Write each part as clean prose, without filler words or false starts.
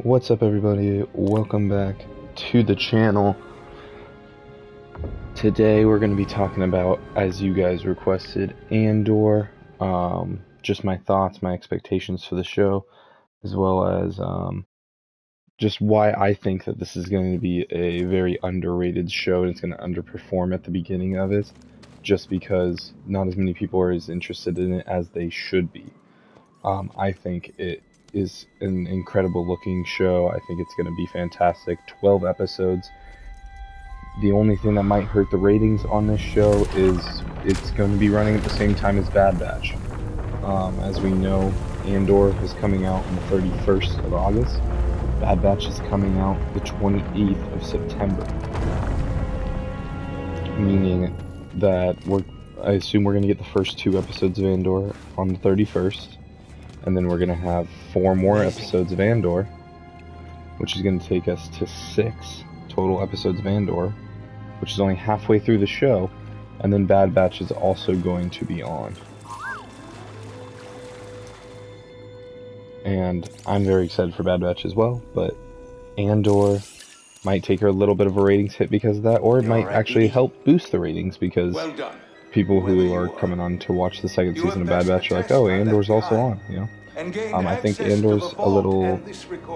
What's up, everybody? Welcome back to the channel. Today we're going to be talking about, as you guys requested, Andor. Just my thoughts, my expectations for the show, as well as just why I think that this is going to be a very underrated show and it's going to underperform at the beginning of it, just because not as many people are as interested in it as they should be. I think it is an incredible looking show. I think it's going to be fantastic. 12 episodes. The only thing that might hurt the ratings on this show is it's going to be running at the same time as Bad Batch. As we know, Andor is coming out on the 31st of August. Bad Batch is coming out the 28th of September. Meaning that I assume we're going to get the first 2 episodes of Andor on the 31st. And then we're going to have 4 more episodes of Andor, which is going to take us to 6 total episodes of Andor, which is only halfway through the show. And then Bad Batch is also going to be on. And I'm very excited for Bad Batch as well, but Andor might take her a little bit of a ratings hit because of that, or it might actually help boost the ratings because people who are coming on to watch the second season of Bad Batch are like, oh, Andor's also on, you know? I think Andor's a little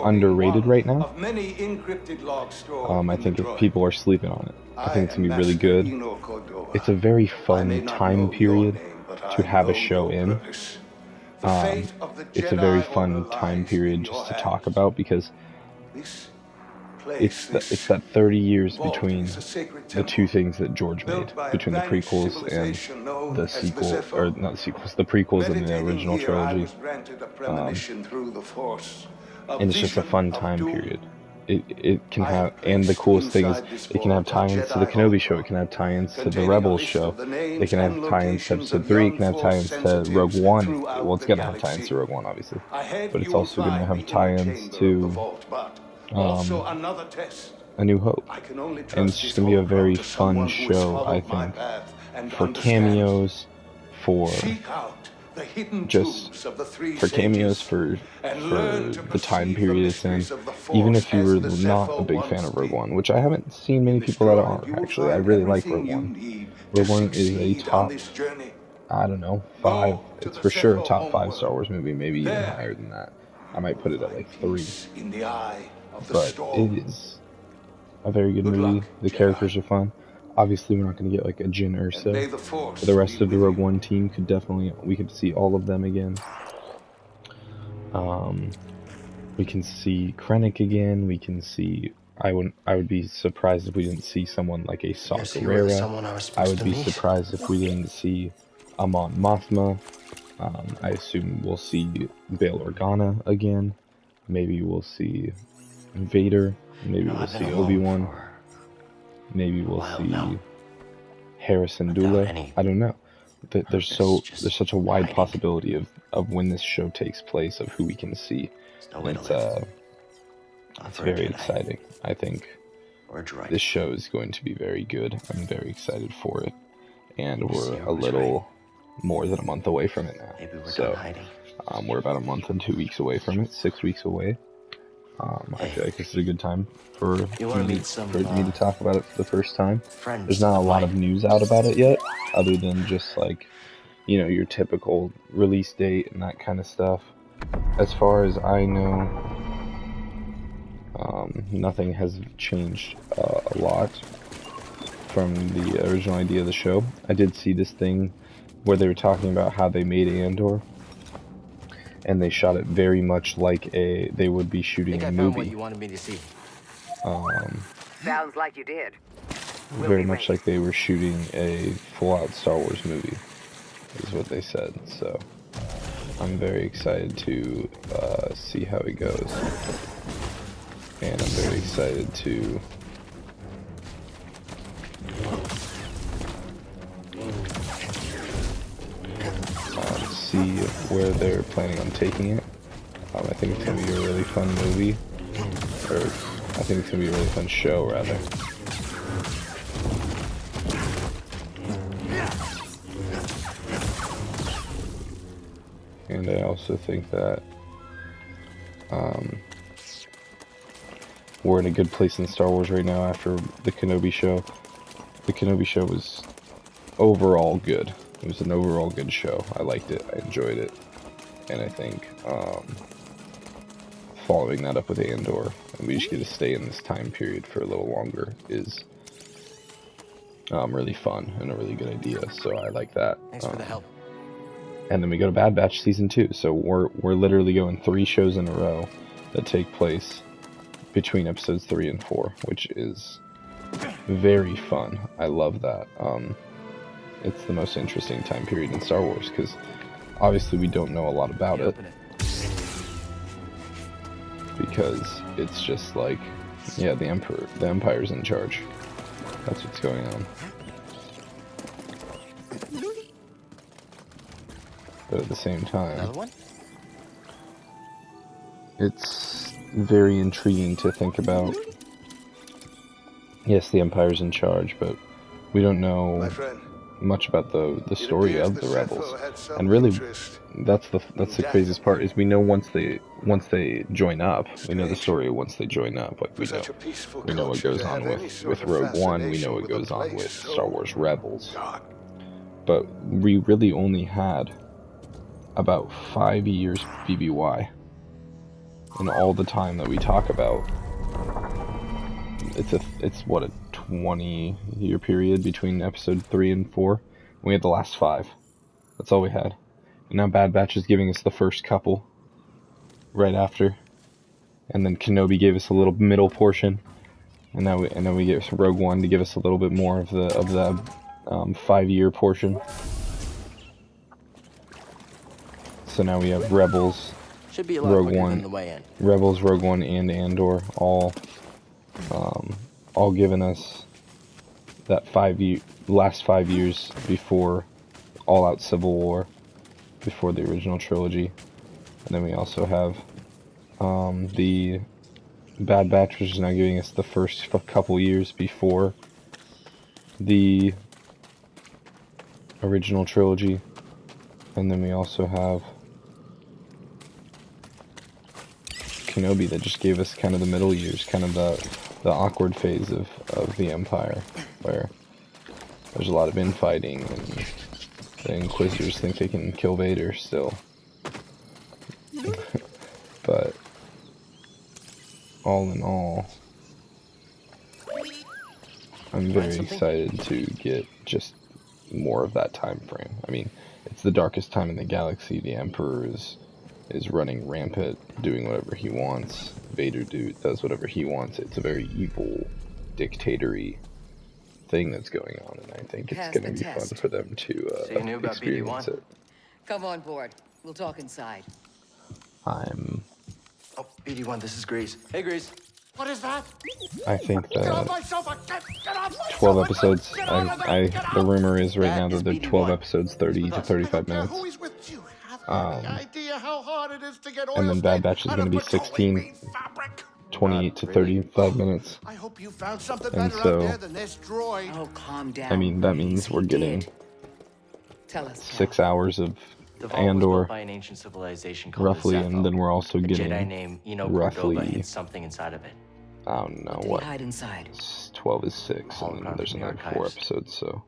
underrated right now. I think if people are sleeping on it, I think it's going to be really good. It's a very fun time period to have a show in. It's a very fun time period just to talk about because it's that 30 years between the 2 things that George made, between the prequels and the sequel, or not the sequels, the prequels and the original trilogy. And it's just a fun time period. It can have, and the coolest thing is it can have tie-ins to the Kenobi show, it can have tie-ins to the Rebels show, it can have tie-ins to Episode 3, it can have tie-ins to Rogue One. Well, it's gonna have tie-ins to Rogue One, obviously, but it's also gonna have tie-ins to A New Hope. And it's just gonna be a very fun show, I think, for cameos, for the time period it's in. Even if you were not a big fan of Rogue One, which I haven't seen many people that are, actually. I really like Rogue One. Rogue One is a top, I don't know, 5. It's for sure a top 5 Star Wars movie, maybe even higher than that. I might put it at like 3. But it is a very good movie. The characters are fun. Obviously, we're not going to get like a Jyn Erso. But the rest of the Rogue One team we could see all of them again. We can see Krennic again. We can see. I would be surprised if we didn't see someone like a Saw Gerrera. I would be surprised if we didn't see Amon Mothma. I assume we'll see Bail Organa again. Maybe we'll see Vader. Maybe we'll see Obi-Wan. Maybe we'll see Harrison Dule. I don't know. There's such a wide possibility of when this show takes place, of who we can see. It's very exciting. I think this show is going to be very good. I'm very excited for it, and we're a little more than a month away from it now. So we're about a month and 2 weeks away from it. 6 weeks away. I feel like this is a good time for me to talk about it for the first time. There's not a lot of news out about it yet, other than just like, you know, your typical release date and that kind of stuff. As far as I know, nothing has changed a lot from the original idea of the show. I did see this thing where they were talking about how they made Andor, and they shot it very much like they would be shooting a movie. What you wanted me to see. Sounds like you did. Very much like they were shooting a full-out Star Wars movie, is what they said. So I'm very excited to see how it goes, and I'm very excited to see where they're planning on taking it. I think it's going to be a really fun movie, or I think it's going to be a really fun show, rather. And I also think that we're in a good place in Star Wars right now after the Kenobi show. The Kenobi show was overall good. It was an overall good show. I liked it. I enjoyed it. And I think following that up with Andor, and we just get to stay in this time period for a little longer, is really fun and a really good idea. So I like that. Thanks for the help. And then we go to Bad Batch Season 2. So we're literally going 3 shows in a row that take place between episodes 3 and 4, which is very fun. I love that. It's the most interesting time period in Star Wars, because obviously we don't know a lot about it. Because it's just like, yeah, the Empire's in charge. That's what's going on. But at the same time, it's very intriguing to think about. Yes, the Empire's in charge, but we don't know much about the story of the rebels. And really, that's the craziest part, is we know once they join up, we know the story once they join up. Like we know what goes on with Rogue One, we know what goes on with Star Wars Rebels. But we really only had about 5 years BBY. And all the time that we talk about, it's what, a 20-year period between episode 3 and 4. We had the last 5. That's all we had. And now Bad Batch is giving us the first couple right after. And then Kenobi gave us a little middle portion. And then we get Rogue One to give us a little bit more of the 5-year portion. So now we have Rebels, Rogue One, Rogue One, and Andor all giving us that last 5 years before all-out Civil War, before the original trilogy. And then we also have the Bad Batch, which is now giving us the first couple years before the original trilogy. And then we also have Kenobi, that just gave us kind of the middle years, kind of the awkward phase of the Empire, where there's a lot of infighting, and the Inquisitors think they can kill Vader still. But all in all, I'm very excited to get just more of that time frame. I mean, it's the darkest time in the galaxy. The Emperor is running rampant, doing whatever he wants. Vader does whatever he wants. It's a very evil, dictatory thing that's going on, and I think it's going to be fun for them to experience it. Come on board. We'll talk inside. Oh, BD1, this is Grease. Hey, Grease. What is that? I think that 12 episodes, the rumor is right now that they're 12 episodes, 30 to 35 minutes. And then Bad Batch is going to be 16, 28 to 35 minutes. And so, I mean, that means we're getting 6 hours of Andor, roughly, and then we're also getting roughly, I don't know what, 12 is 6, and then there's another 4 episodes, so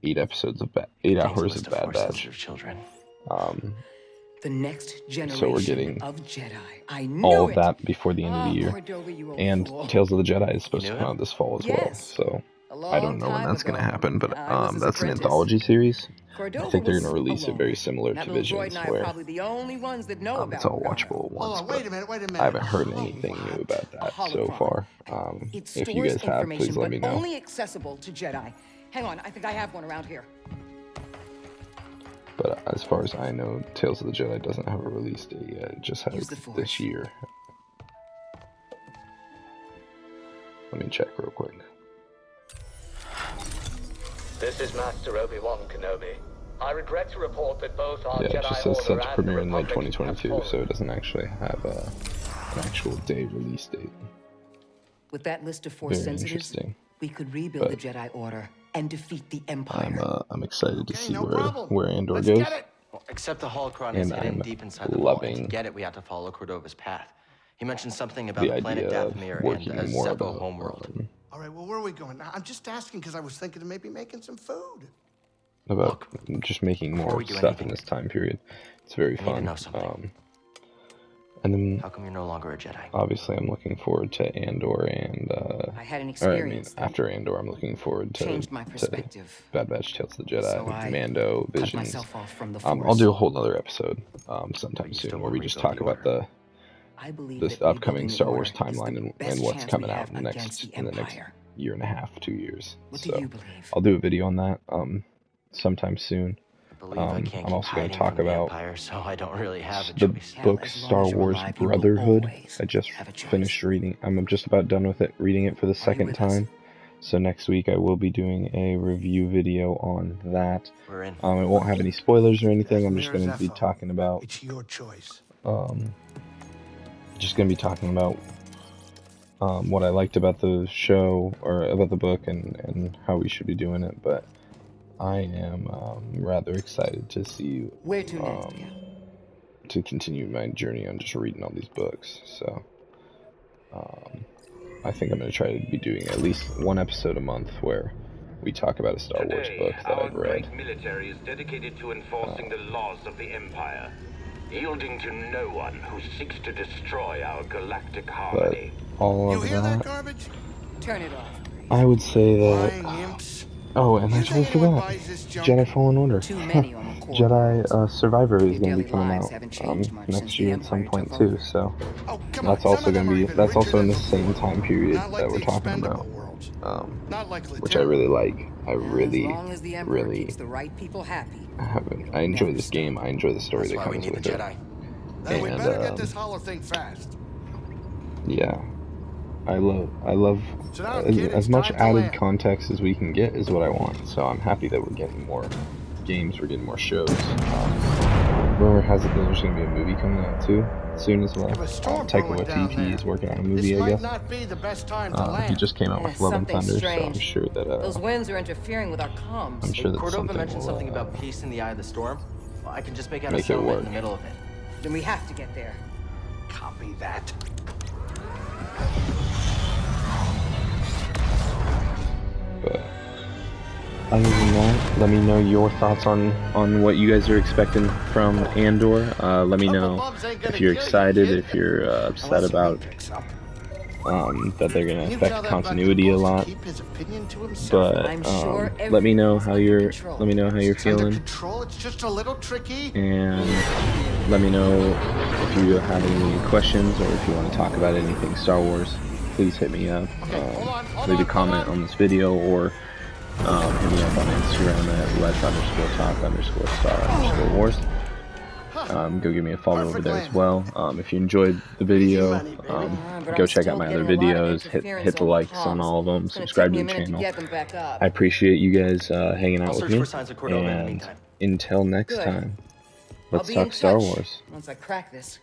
8 episodes of 8 hours of Bad Batch. The next generation so we're getting of Jedi. all of that before the end of the year. And Tales of the Jedi is supposed to come out this fall as well. So I don't know when that's going to happen, but that's an anthology series. I think they're going to release it very similar to Visions, where it's all watchable at once. But I haven't heard anything new about that so far. If you guys have, please let me know. Only accessible to Jedi. Hang on, I think I have one around here. But as far as I know, Tales of the Jedi doesn't have a release date yet. It just has this year. Let me check real quick. This is Master Obi-Wan Kenobi. I regret to report that both our Jedi it just says set to Order premiere and in the late Republic 2022, so it doesn't actually have an actual day release date. With that list of Force sensitives, we could rebuild the Jedi Order and defeat the Empire. I'm excited to see where Andor goes. Well, except the holocron and is hidden I'm deep inside the vault. To loving get it, we have to follow Cordova's path. He mentioned something about the planet Dathomir and a Zeppo homeworld. All right, well, where are we going? I'm just asking because I was thinking of maybe making some food. About just making more stuff in this time period. It's very fun. I need to know something. And then, how come you're no longer a Jedi? Obviously, I'm looking forward to Andor and. I had an experience. After Andor, I'm looking forward to. Changed my perspective. Bad Batch, Tales of the Jedi, Mando, Visions. Myself off from the Force. I'll do a whole other episode sometime soon where we just talk about this upcoming Star Wars timeline and what's coming out in the next year and a half, 2 years. So I'll do a video on that sometime soon. I'm also going to talk about the book Star Wars Brotherhood. I just finished reading. I'm just about done with it, reading it for the second time. So next week I will be doing a review video on that. It won't have any spoilers or anything. I'm just going to be talking about. It's your choice. Just going to be talking about what I liked about the show or about the book and how we should be doing it. But I am rather excited to see to continue my journey on just reading all these books. So I think I'm going to try to be doing at least one episode a month where we talk about a Star Wars book that I've read. Our military is dedicated to enforcing the laws of the Empire, yielding to no one who seeks to destroy our galactic harmony. But all of that, garbage? Turn it off. I would say that. Oh, and I totally forgot. Jedi Fallen Order. Jedi Survivor is going to be coming out next year at some point too. So that's also going to be in the same time period that we're talking about, which I really like. I really I enjoy this game. I enjoy the story that comes with it. And we better get this hollow thing fast. Yeah. I love as much added context as we can get is what I want. So I'm happy that we're getting more games, we're getting more shows. Rumor has it that there's going to be a movie coming out too soon as well. Taika Waititi is working on a movie, I guess. He just came out with Love and Thunder, so I'm sure that those winds are interfering with our comms. I'm sure that Cordova mentioned something about peace in the eye of the storm. Well, I can just make out a silhouette in the middle of it. Then we have to get there. Copy that. But other than that, let me know your thoughts on what you guys are expecting from Andor. Let me know if you're excited, if you're upset about that they're gonna affect continuity a lot. But let me know how you're feeling. And let me know if you have any questions or if you want to talk about anything Star Wars. Please hit me up. Leave a comment on this video or hit me up on Instagram at let's_talk_star_wars. Go give me a follow over there as well. If you enjoyed the video, go check out my other videos. Hit the likes on all of them. Subscribe to the channel. I appreciate you guys hanging out with me. And until next time, let's talk Star Wars. Once I crack this.